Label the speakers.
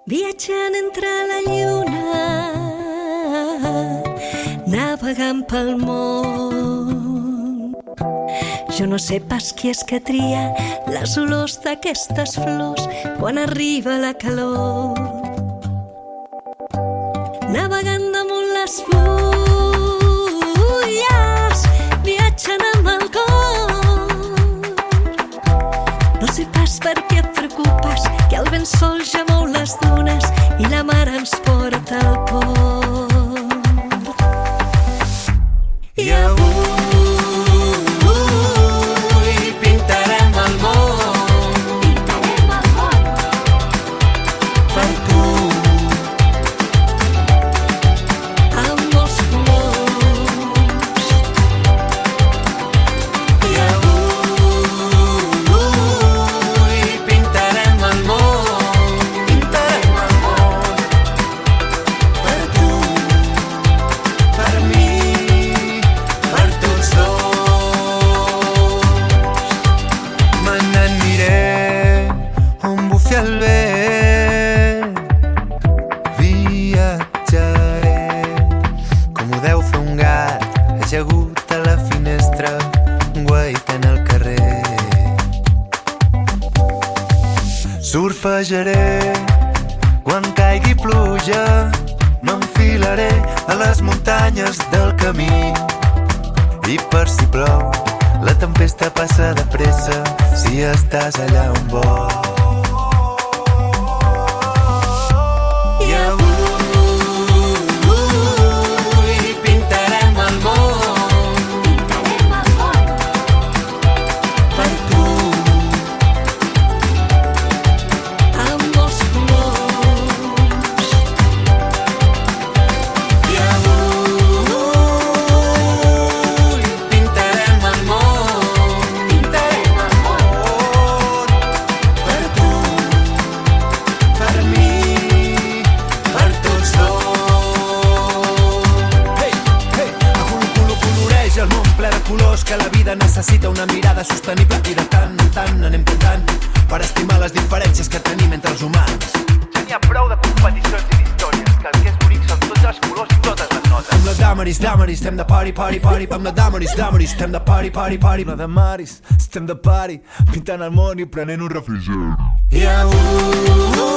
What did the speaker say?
Speaker 1: Viatjant entre la lluna, navegant pel món. Jo no sé pas qui és que tria les olors d'aquestes flors quan arriba la calor. Navegant damunt les fulles, viatjant amb el cor. No sé pas per què et preocupes, que el vent sol ja mou les dunes i la mar ens porta al port. I avui pintarem el món, per tu, amb molts colors. I avui pintarem el món, per tu, per mi, per tots dos.
Speaker 2: Me n'aniré on bufi el vent, viatjaré com ho deu fer un gat ajagut a la finestra, guaitant al carrer. Surfejaré quan caigui pluja, m'enfilaré a les muntanyes del camí, i per si plou la tempesta passa de pressa si estàs allà on vols.
Speaker 1: I avui pintarem el món, per tu, amb molts colors. I avui pintarem el món, per tu, per mi, per tots dos.
Speaker 2: Hey, hey, coloreja el món ple de colors, que la vida necessita una mirada sostenible, i de tant en tant anem cantant per estimar les diferències que tenim entre els humans.
Speaker 3: Ja n'hi ha prou de competicions i d'històries, que el que és bonic són tots els colors i totes les notes.
Speaker 2: Amb la Damaris, estem de party, party, party. Amb la Damaris, estem de party, party, party. Amb la Damaris, estem de party, pintant el món i prenent un refrigeri.
Speaker 1: I avui